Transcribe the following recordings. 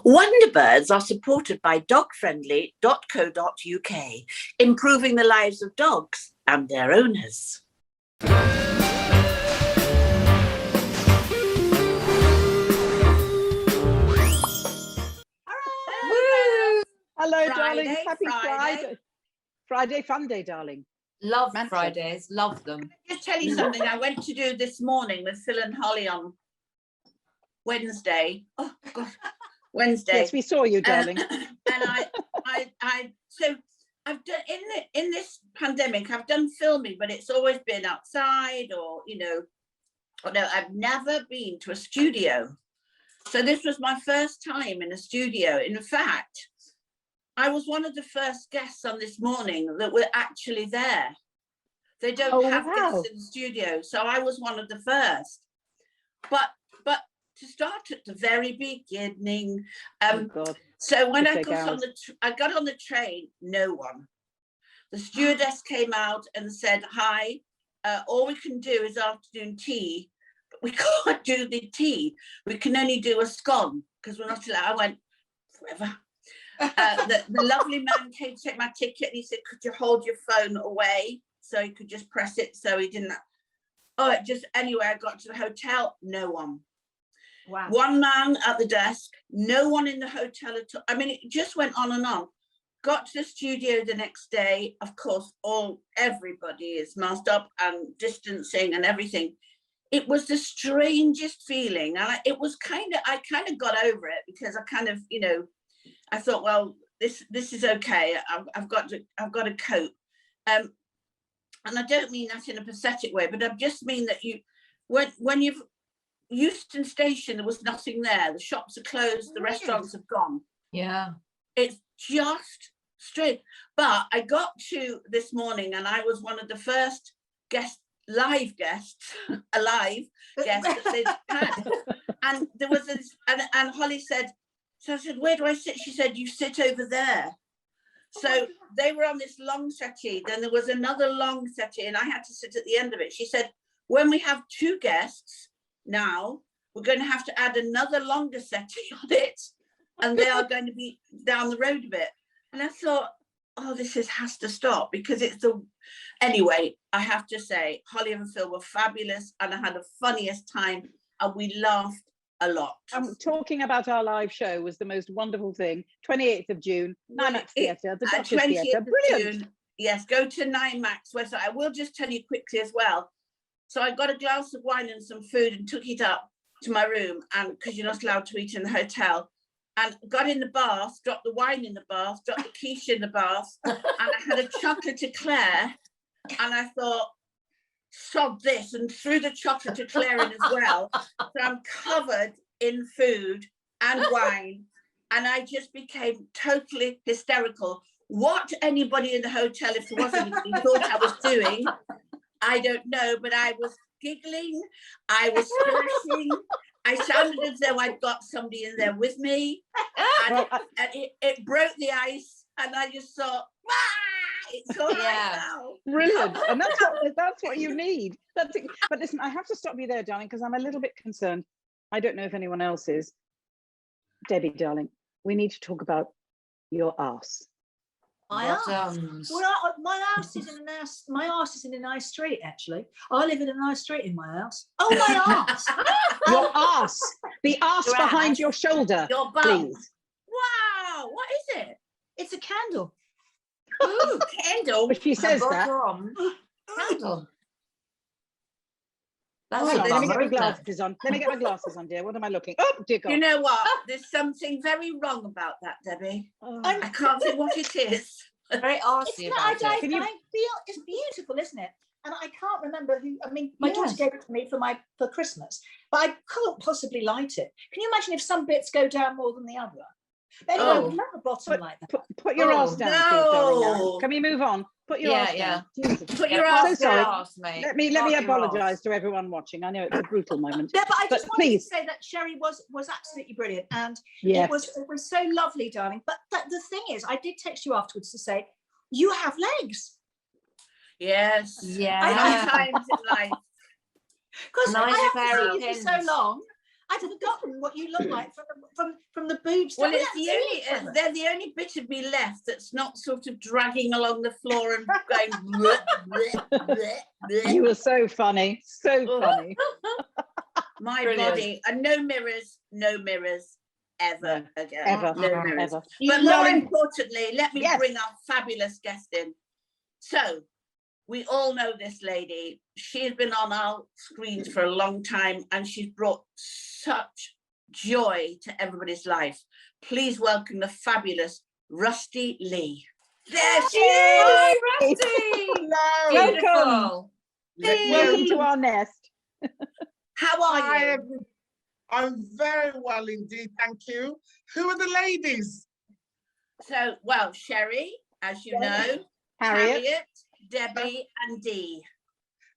WonderBirds are supported by dogfriendly.co.uk, improving the lives of dogs and their owners. Hello, Friday, darling. Happy Friday. Friday fun day, darling. Love Manchester. Fridays, love them. Just tell you something I went to do this morning with Phil and Holly on Wednesday. Oh God, Wednesday. Yes, we saw you, darling. And so I've done in this pandemic, I've done filming, but it's always been outside or, no, I've never been to a studio. So this was my first time in a studio. In fact, I was one of the first guests on this morning that were actually there. They don't have guests in the studio, so I was one of the first. But to start at the very beginning, so when I got on the train, no one. The stewardess came out and said, "Hi, all we can do is afternoon tea, but we can't do the tea. We can only do a scone because we're not allowed." I went, "Forever." The lovely man came to take my ticket and he said, "Could you hold your phone away so he could just press it so he didn't." Anyway, I got to the hotel, no one. Wow. One man at the desk, no one in the hotel at all. I mean, it just went on and on. Got to the studio the next day, of course, everybody is masked up and distancing and everything. It was the strangest feeling. And I kind of got over it because I kind of, I thought, well, this is okay. I've got to cope. And I don't mean that in a pathetic way, but I just mean that when you've Euston Station, there was nothing there. The shops are closed. The restaurants have gone. Yeah. It's just strange. But I got to this morning and I was one of the first live guests that they'd had. And there was this, and Holly said, so I said, "Where do I sit?" She said, "You sit over there." So they were on this long settee, then there was another long settee and I had to sit at the end of it. She said, "When we have 2 guests now, we're going to have to add another longer settee on it and they are going to be down the road a bit." And I thought, oh, this has to stop because anyway, I have to say, Holly and Phil were fabulous and I had the funniest time and we laughed a lot. Talking about our live show was the most wonderful thing. 28th of June, NIMAX Theatre, the Duchess Theatre. Brilliant. June, yes, go to NIMAX website. I will just tell you quickly as well. So I got a glass of wine and some food and took it up to my room, and because you're not allowed to eat in the hotel, and got in the bath, dropped the wine in the bath, dropped the quiche in the bath, and I had a chocolate eclair, and I thought, sod this, and threw the chocolate eclair in as well. So I'm covered in food and wine, and I just became totally hysterical. What anybody in the hotel, if there was anybody, thought I was doing, I don't know, but I was giggling, I was splashing, I sounded as though I'd got somebody in there with me, and it broke the ice, and I just thought, it's all right now. Brilliant. And that's what you need. But listen, I have to stop you there, darling, because I'm a little bit concerned. I don't know if anyone else is. Debbie, darling, we need to talk about your arse. My arse. Well, my arse is in a nice street, actually. I live in a nice street in my house. Oh, my arse. Your arse. The arse behind your shoulder. Your bum. Please. Wow, what is it? It's a candle. Ooh, candle. But she says that. Candle. Let me get my glasses on. Let me get my glasses on, dear. What am I looking? Oh, dear God. You know what? There's something very wrong about that, Debbie. I can't think what it is. Very arsey about it. It's beautiful, isn't it? And I can't remember who. I mean, my daughter gave it to me for Christmas, but I couldn't possibly light it. Can you imagine if some bits go down more than the other? But anyway, we have a bottom like that. Put your arse down, please, darling. Now. Can we move on? Put your arse down. Put your arse down. Mate. Let me apologise to everyone watching. I know it's a brutal moment. Yeah, but I just wanted to say that Sherry was absolutely brilliant, and it was so lovely, darling. But the thing is, I did text you afterwards to say you have legs. Yes. Yeah. Sometimes in life. Because I have seen you for so long, I'd forgotten what you look like from the boobs. Well, We it's haven't the seen only each other. they're the only bit of me left that's not sort of dragging along the floor and going. Bleh, bleh, bleh, bleh. You were so funny, so Oh. funny. My Brilliant. body, and no mirrors ever again. Ever, No mirrors. ever. But more darling- importantly, let me Yes. bring our fabulous guest in. So, we all know this lady. She has been on our screens for a long time, and she's brought such joy to everybody's life. Please welcome the fabulous Rustie Lee. There she is! Hi, Rusty. Hello. Beautiful. Welcome to our nest. How are Hi, you? I'm very well indeed, thank you. Who are the ladies? So, well, Sherry, as you know, Harriet. Debbie, and Dee.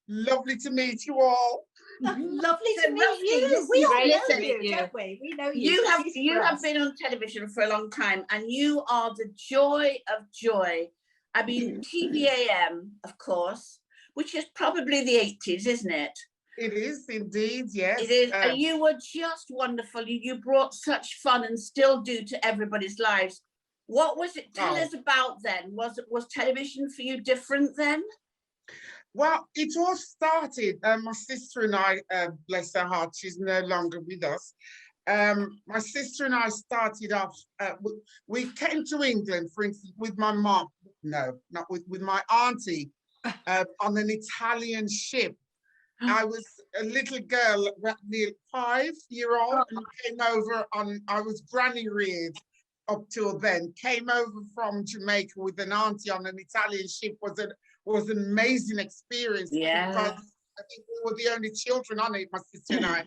Lovely to meet you all. Lovely So to meet Rusty, you. We all great know to meet you, you. don't we? We know you. You so have she's you for have us. been on television for a long time, and you are the joy of joy. I mean, TVAM, of course, which is probably the 80s, isn't it? It is indeed, yes. It is. And you were just wonderful. You brought such fun and still do to everybody's lives. What was it? Tell Oh. us about then. Was television for you different then? Well, it all started, my sister and I, bless her heart, she's no longer with us. My sister and I started off, we came to England, for instance, with my mom, no, not with my auntie, on an Italian ship. I was a little girl, nearly 5-year-old, and came over I was granny reared up till then, came over from Jamaica with an auntie on an Italian ship, was an amazing experience. Yeah. Because I think we were the only children on it, my sister and I,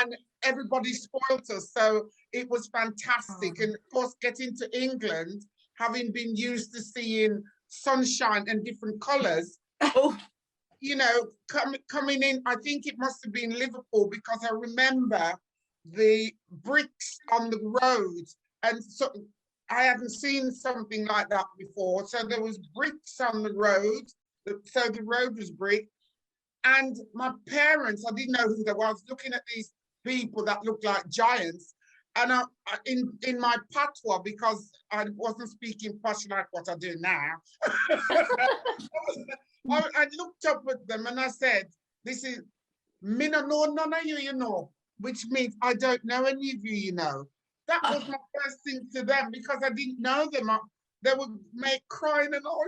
and everybody spoilt us. So it was fantastic. And of course, getting to England, having been used to seeing sunshine and different colours, Oh, you know, coming in, I think it must have been Liverpool, because I remember the bricks on the road. And so I haven't seen something like that before. So there was bricks on the road. So the road was brick. And my parents, I didn't know who they were. I was looking at these people that looked like giants. And in my patois, because I wasn't speaking posh like what I do now, I looked up at them and I said, this is, me no know none of you, you know, which means I don't know any of you, you know. That was my first thing to them, because I didn't know them. They would make crying and all,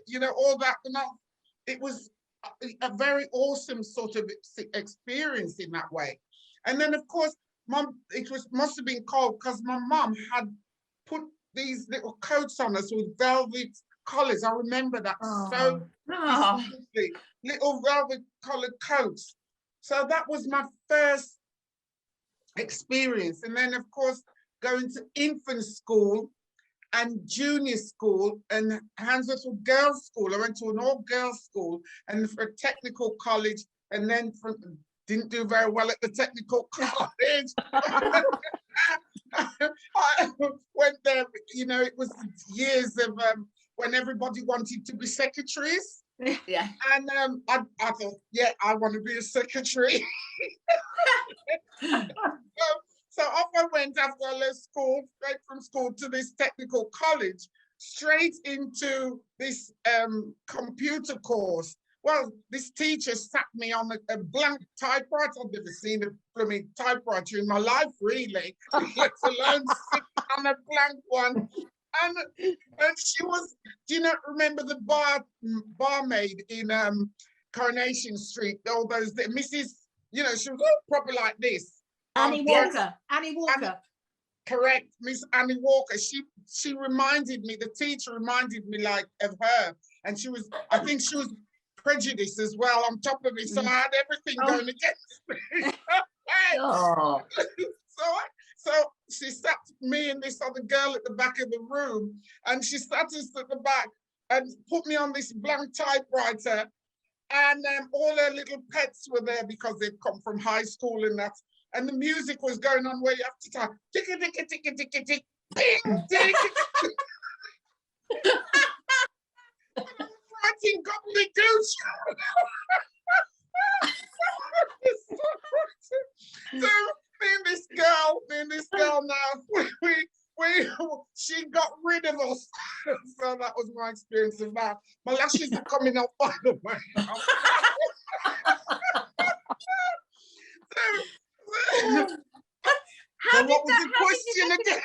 you know, all that. And it was a very awesome sort of experience in that way. And then, of course, must have been cold, because my mum had put these little coats on us with velvet collars. I remember that so distinctly. Little velvet collared coats. So that was my first experience. And then, of course, going to infant school and junior school and Hansel Girls' School. I went to an all-girls school, and for a technical college, and then didn't do very well at the technical college. I went there, you know, it was years of when everybody wanted to be secretaries. yeah. And I thought, yeah, I want to be a secretary. So off I went after I left school, straight from school to this technical college, straight into this computer course. Well, this teacher sat me on a blank typewriter. I've never seen a blooming typewriter in my life, really, let alone sit on a blank one. And she was, do you not remember the barmaid in Coronation Street? All those, Mrs., you know, she was all proper like this. Annie yes. Walker. Annie Walker. Correct, Miss Annie Walker. She reminded me, the teacher reminded me like of her. And she was, I think she was prejudiced as well on top of it. So I had everything going against me. Oh. So she sat me and this other girl at the back of the room, and she sat us at the back and put me on this blank typewriter, and all her little pets were there because they'd come from high school and that, and the music was going on where you have to type ticka ticka ticka ticka tick, ping tick. Writing gobbledygook. So me and this girl now, she got rid of us. So that was my experience of that. My lashes are coming up, by the way. So what was the question again?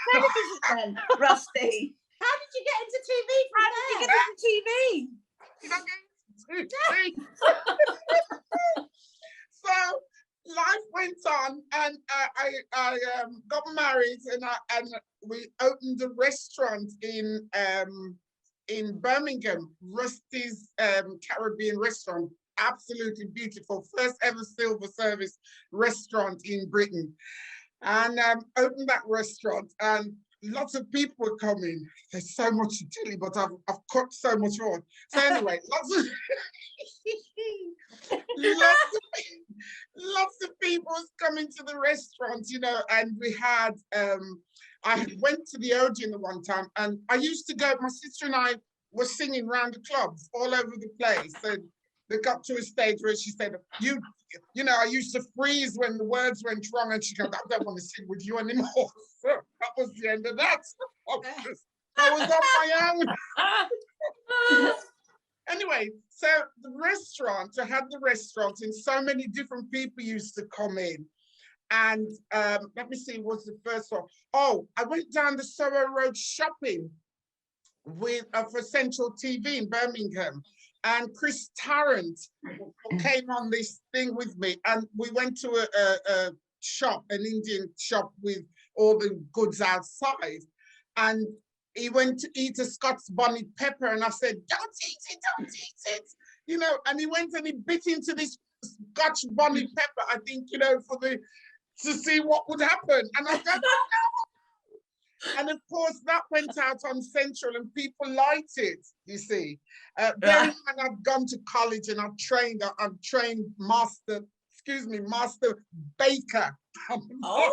Then, Rusty? How did you get into TV How from did you there? get into TV? So life went on, and I got married, and we opened a restaurant in Birmingham, Rustie's Caribbean restaurant. Absolutely beautiful, first ever silver service restaurant in Britain, and opened that restaurant, and lots of people were coming. There's so much to tell you, but I've cut so much on. So anyway, lots of people was coming to the restaurant, you know, and we had, I went to the Odeon at one time, and I used to go, my sister and I were singing round the clubs all over the place. And they got to a stage where she said, you know, I used to freeze when the words went wrong, and she goes, I don't want to sing with you anymore. So that was the end of that. I was on my own. Anyway, so the restaurant, I had the restaurant, and so many different people used to come in. And let me see, what's the first one? Oh, I went down the Soho Road shopping with for Central TV in Birmingham. And Chris Tarrant came on this thing with me, and we went to a shop, an Indian shop with all the goods outside. And he went to eat a Scots bonnet pepper, and I said, don't eat it, don't eat it. You know, and he went and he bit into this Scotch bonnet pepper, I think, you know, to see what would happen. And I said, no. And of course, that went out on Central, and people liked it, you see. Bearing in mind, I've gone to college, and I've trained master baker. Oh.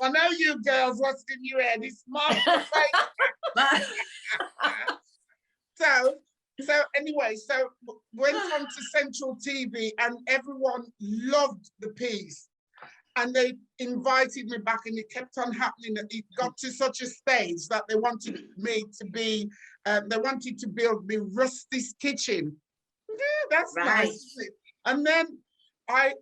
I know you girls, what's in your head? It's master baker. So anyway, so went on to Central TV, and everyone loved the piece. And they invited me back, and it kept on happening. It got to such a stage that they wanted me to be, they wanted to build me Rustie's kitchen. Yeah, that's Right. nice. And then I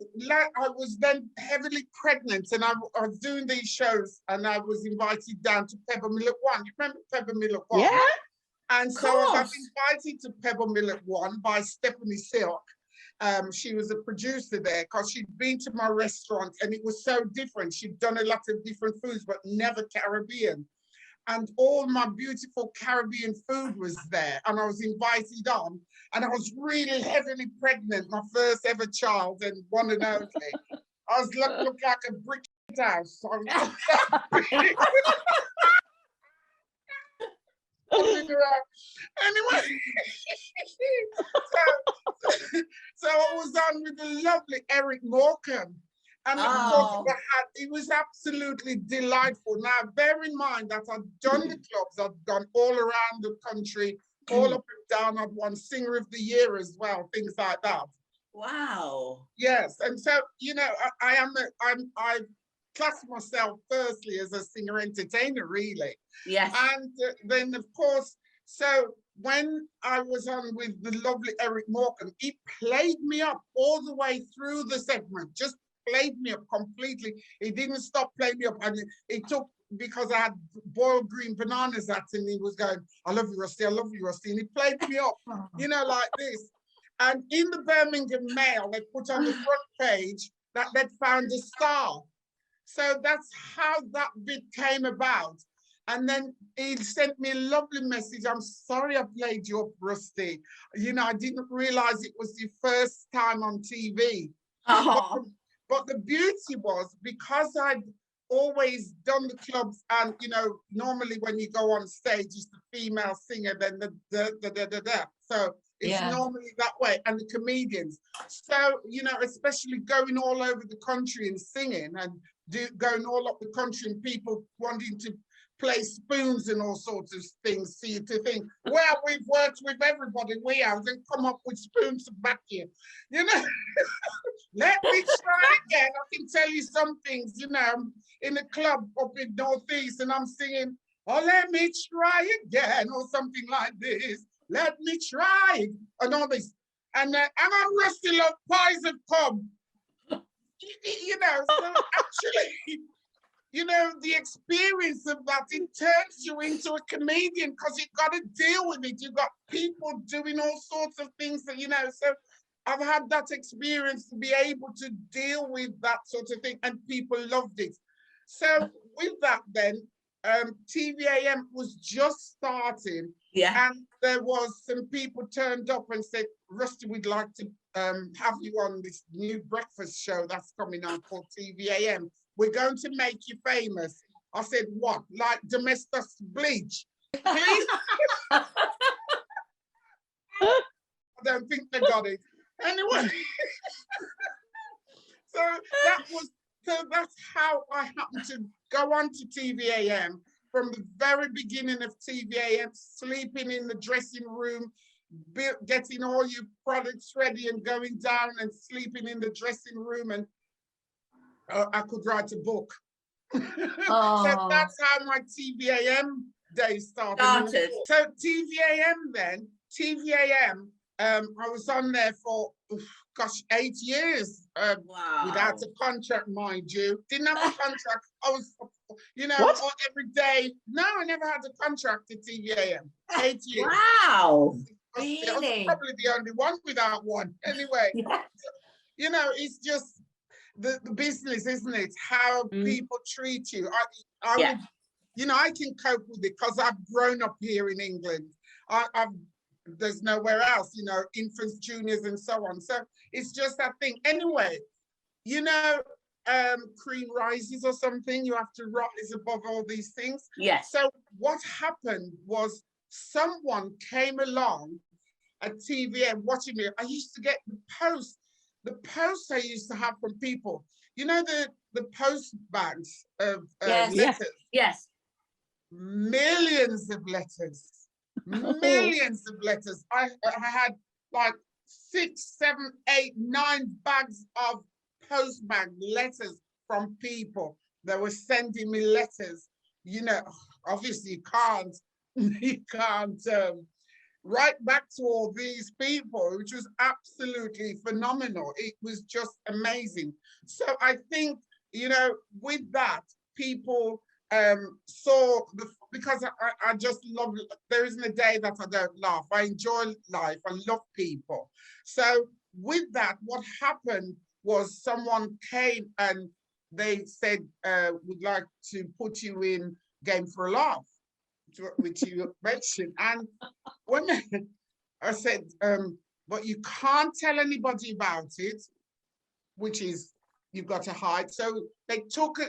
was then heavily pregnant, and I was doing these shows, and I was invited down to Pebble Mill at 1. You remember Pebble Mill at 1? Yeah. And so I got invited to Pebble Mill at 1 by Stephanie Silk. She was a producer there, because she'd been to my restaurant, and it was so different. She'd done a lot of different foods, but never Caribbean. And all my beautiful Caribbean food was there, and I was invited on, and I was really heavily pregnant, my first ever child, and one and only. I was looked like a brick house. Anyway, so I was on with the lovely Eric Morecambe, and of course it was absolutely delightful. Now, bear in mind that I've done the clubs, I've gone all around the country, all up and down. I've won Singer of the Year as well, things like that. Wow. Yes, and so you know, I class myself firstly as a singer entertainer, really. Yes. And then, of course, so when I was on with the lovely Eric Morecambe, he played me up all the way through the segment, just played me up completely. He didn't stop playing me up. And it took, because I had boiled green bananas at him, he was going, I love you, Rustie, I love you, Rustie. And he played me up, you know, like this. And in the Birmingham Mail, they put on the front page that they'd found a star. So that's how that bit came about. And then he sent me a lovely message. I'm sorry I played you up, Rustie. You know, I didn't realize it was your first time on TV. But the beauty was, because I'd always done the clubs, and, you know, normally when you go on stage, it's the female singer, then the. So it's normally that way, and the comedians. So, you know, especially going all over the country and singing and going all up the country and people wanting to play spoons and all sorts of things. See, to think, well, we've worked with everybody we have and come up with spoons back here. You know, let me try again. I can tell you some things, you know, I'm in a club up in Northeast and I'm singing, oh, let me try again, or something like this. Let me try, and all this. And I'm Rustie love pies have come. You know, so actually, you know, the experience of that, it turns you into a comedian because you've got to deal with it. You've got people doing all sorts of things that, you know, so I've had that experience to be able to deal with that sort of thing, and people loved it. So with that then, TVAM was just starting, Yeah. and there was some people turned up and said, Rustie, we'd like to have you on this new breakfast show that's coming on called TVAM. We're going to make you famous. I said, what? Like domestos bleach? Please? I don't think they got it. Anyway, so that's how I happened to go on to TVAM from the very beginning of TVAM, sleeping in the dressing room, getting all your products ready and going down and sleeping in the dressing room, and I could write a book. Oh. So that's how my TVAM day started. So TVAM, I was on there for, gosh, 8 years Wow. without a contract, mind you. Didn't have a contract. I was, you know, What? every day. No, I never had a contract at TVAM. 8 years. Wow. I was Really? probably the only one without one. Anyway, Yeah. you know, it's just the business, isn't it? How people treat you. I Yeah. would, you know, I can cope with it because I've grown up here in England. There's nowhere else, you know, infants, juniors, and so on. So it's just that thing. Anyway, you know, cream rises or something. You have to rise above all these things. Yes. So what happened was someone came along at TVM watching me. I used to get the posts I used to have from people. You know, the post bags of Yes. letters. Yes. Millions of letters. Millions of letters. I had like 6, 7, 8, 9 bags of postbag letters from people that were sending me letters. You know, obviously you can't write back to all these people, which was absolutely phenomenal. It was just amazing. So I think, you know, with that, people saw because I just love, there isn't a day that I don't laugh. I enjoy life. I love people. So with that, what happened was someone came and they said, we'd like to put you in Game for a Laugh, which you mentioned. And when I said, but you can't tell anybody about it, which is, you've got to hide. So they took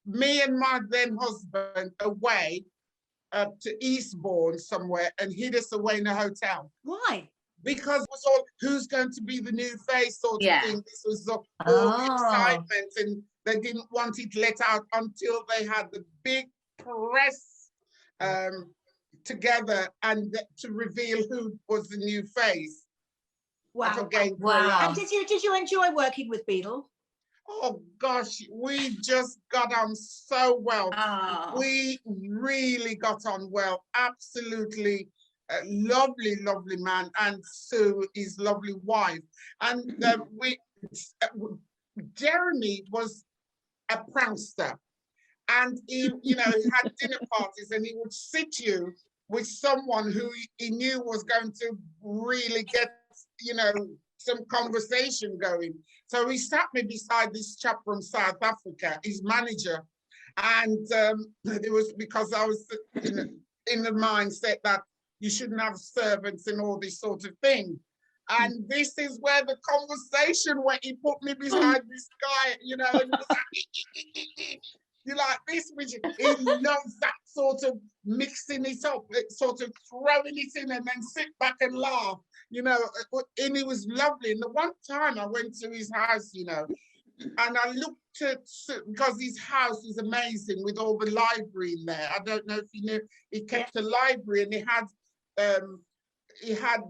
me and my then husband away to Eastbourne somewhere and hid us away in a hotel. Why? Because it was all, who's going to be the new face sort of thing. This was all the excitement, and they didn't want it let out until they had the big press together and to reveal who was the new face. Wow. Wow. And did you enjoy working with Beadle? Oh gosh, we just got on so well. Oh. We really got on well. Absolutely lovely, lovely man, and Sue, his lovely wife. And Jeremy was a prankster, and he, you know, he had dinner parties, and he would sit you with someone who he knew was going to really get, you know, some conversation going. So he sat me beside this chap from South Africa, his manager, and it was because I was in the mindset that you shouldn't have servants and all this sort of thing. And this is where the conversation went. He put me beside this guy, you know, and was like, you like this, which he loves that sort of mixing it up, sort of throwing it in and then sit back and laugh, you know, and it was lovely. And the one time I went to his house, you know, and I looked at, because his house is amazing with all the library in there. I don't know if you knew, he kept a library, and he had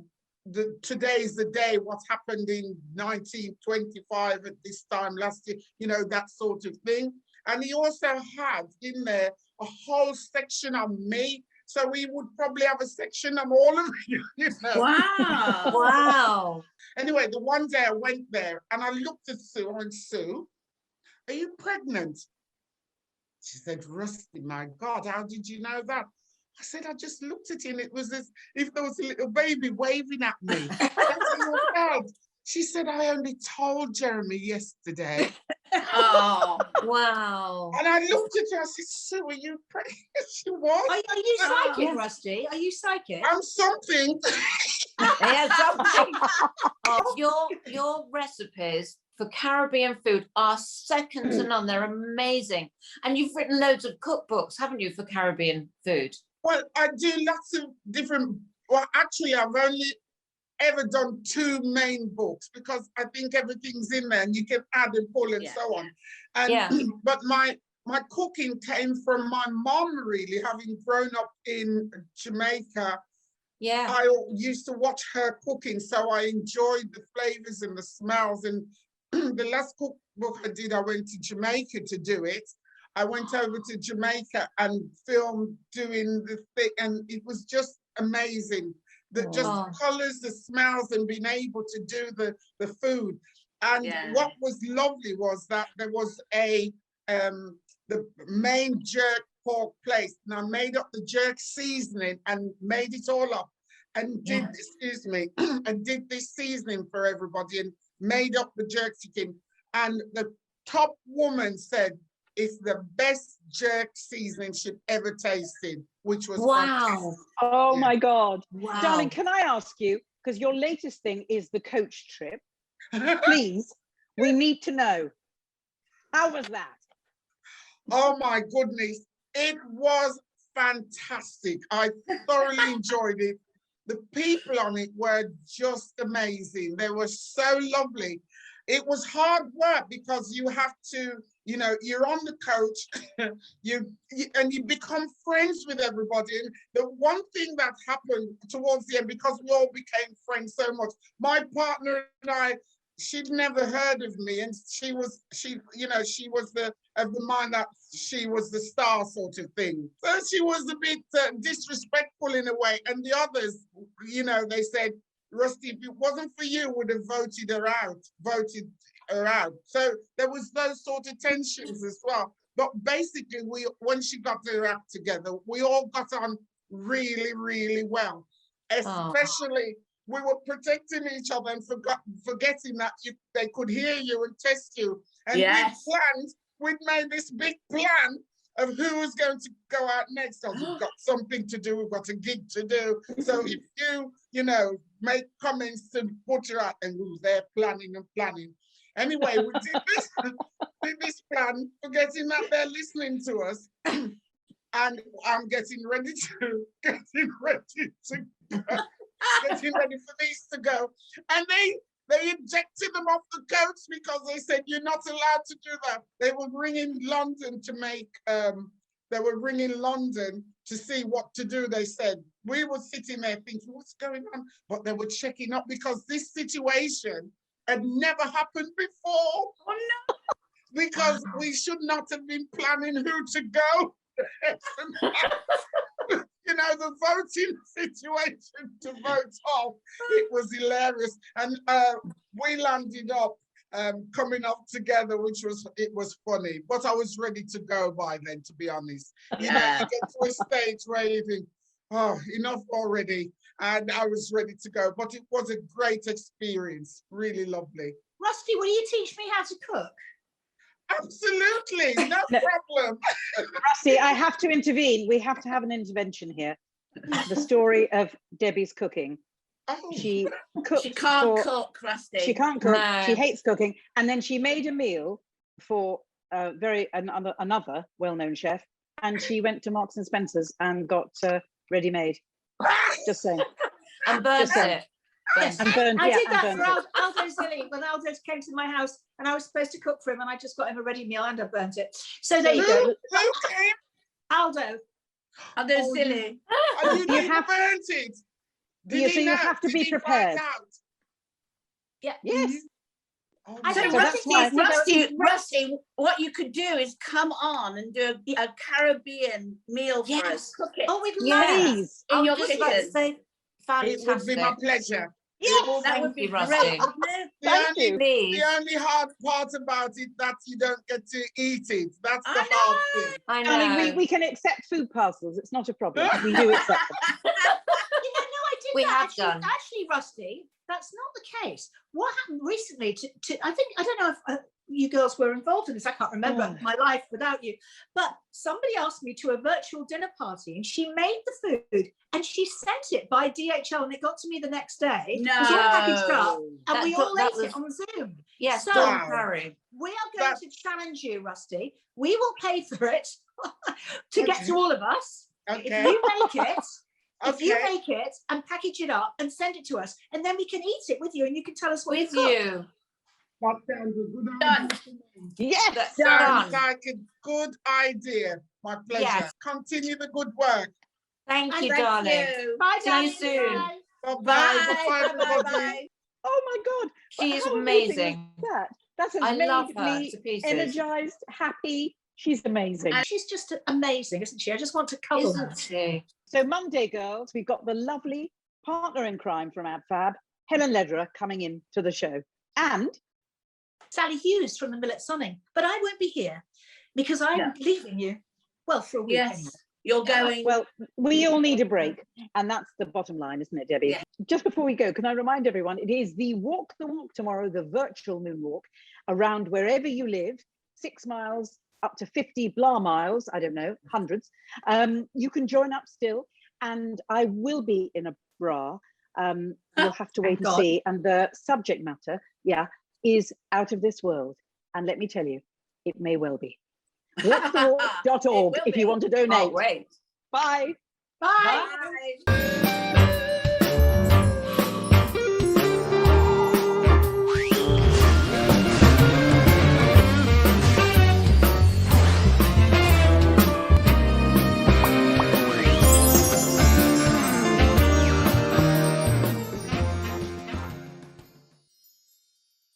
the today's the day, what happened in 1925 at this time last year, you know, that sort of thing. And he also had in there a whole section on me. So we would probably have a section on all of you, you know. Wow. Wow. Anyway, the one day I went there and I looked at Sue and went, Sue, are you pregnant? She said, Rusty, my God, how did you know that? I said, I just looked at him. It was as if there was a little baby waving at me. That's what I felt. She said, I only told Jeremy yesterday. Oh, Wow. And I looked at her, I said, Sue, are you pregnant? She was. Are you psychic, Yeah. Rusty? Are you psychic? I'm something. Yeah, something. Oh, your recipes for Caribbean food are second to none. They're amazing. And you've written loads of cookbooks, haven't you, for Caribbean food? Well, I do lots of different, well, actually, I've only ever done 2 main books because I think everything's in there and you can add and pull and so on. And but my cooking came from my mom, really, having grown up in Jamaica. Yeah. I used to watch her cooking, so I enjoyed the flavors and the smells. And the last cookbook I did, I went to Jamaica to do it. I went over to Jamaica and filmed doing the thing, and it was just amazing. The colors, the smells, and being able to do the food. And what was lovely was that there was the main jerk pork place, and I made up the jerk seasoning and made it all up and did and did this seasoning for everybody and made up the jerk chicken. And the top woman said it's the best jerk seasoning she'd ever tasted, which was wow. Oh my God. Wow. Darling, can I ask you, because your latest thing is the coach trip, please, we need to know, how was that? Oh my goodness, it was fantastic. I thoroughly enjoyed it. The people on it were just amazing. They were so lovely. It was hard work because you have to, you know, you're on the coach, and you become friends with everybody. And the one thing that happened towards the end, because we all became friends so much, my partner and I, she'd never heard of me, and she was of the mind that she was the star sort of thing. So she was a bit disrespectful in a way. And the others, you know, they said, Rusty, if it wasn't for you, would have voted her out. So there was those sort of tensions as well. But basically, when she got her act together, we all got on really, really well. Especially, we were protecting each other and forgetting that they could hear you and test you. And we'd made this big plan of who was going to go out next. So we've got something to do, we've got a gig to do. So if you know, make comments to put her out, and we were there planning and planning. Anyway, we did this plan, forgetting that they're listening to us. And I'm getting ready for these to go. And they ejected them off the coach because they said, you're not allowed to do that. They were ringing London to see what to do, they said. We were sitting there thinking, what's going on? But they were checking up because this situation had never happened before. Oh no! Because we should not have been planning who to go. You know, the voting situation to vote off, it was hilarious. And we landed up coming up together, it was funny. But I was ready to go by then, to be honest. You know, you get to a stage where you think, oh, enough already. And I was ready to go. But it was a great experience, really lovely. Rusty, will you teach me how to cook? Absolutely, no problem. Rusty, I have to intervene. We have to have an intervention here. The story of Debbie's cooking. Oh. She cooks. She can't cook, Rusty. She can't cook. No. She hates cooking. And then she made a meal for another well-known chef, and she went to Marks and Spencer's and got ready-made. Just saying. And burnt it. Yes, And burned, I did and that burned for it. Aldo's silly when Aldo came to my house and I was supposed to cook for him and I just got him a ready meal and I burnt it. So there you go. Who came? Aldo. Aldo Oh, silly. And you You have- burnt it. Yeah, so you know? have to Did be he find prepared. out? Yeah. Yes. Oh, I So don't So know. that's why- Rusty, what you could do is come on and do a Caribbean meal for us. Yes. Cook it Oh, we'd love Yes. that. Please. in I your was just about to kitchen. say, It would be fantastic. my pleasure. Yes. It would That be- would be you, great, Rusty. wouldn't it? the Thank only, you. Please. the only hard part about it that you don't get to eat it. That's the I hard thing. I Darling, know. we can accept food parcels. It's not a problem. We do accept them. No, I did We that. have actually, done. Actually, Rusty, that's not the case. What happened recently I don't know if you girls were involved in this. I can't remember Oh. my life without you. But somebody asked me to a virtual dinner party and she made the food and she sent it by DHL and it got to me the next day. It was all packaged up No. and we That- all that ate it was- on Zoom. Yes, So- Don Wow. Curry. We are going That- to challenge you, Rusty. We will pay for it to get to all of us. Okay. If you make it, if you Okay. make it and package it up and send it to us, and then we can eat it with you, and you can tell us what With you've got. you. That sounds a good Done. idea. Yes. That's Sounds done. like a good idea. My pleasure. Yes. Continue the good work. Thank And you, thank darling. you. Bye, See you darling. soon. Bye. Bye-bye. Bye. Bye-bye, Bye. everybody. Bye. Oh my God. She is How amazing. was that has I made love her me to pieces. energized, happy. She's amazing. And she's just amazing, isn't she? I just want to cuddle her. Isn't she? So Monday, girls, we've got the lovely partner in crime from AdFab, Helen Lederer, coming in to the show. And Sally Hughes from the Millet Sunning. But I won't be here because I'm Yeah. leaving you. Well, for a week. anyway. Yes, you're going. well, we all need a break. And that's the bottom line, isn't it, Debbie? Yeah. Just before we go, can I remind everyone, it is the walk tomorrow, the virtual moonwalk, around wherever you live, 6 miles up to 50 blah miles, I don't know, hundreds. You can join up still. And I will be in a bra. You'll have to wait and God. see. And the subject matter, is out of this world. And let me tell you, it may well be. Walkthewalk.org It will if you be. want to donate. Oh, wait. Bye. Bye. Bye.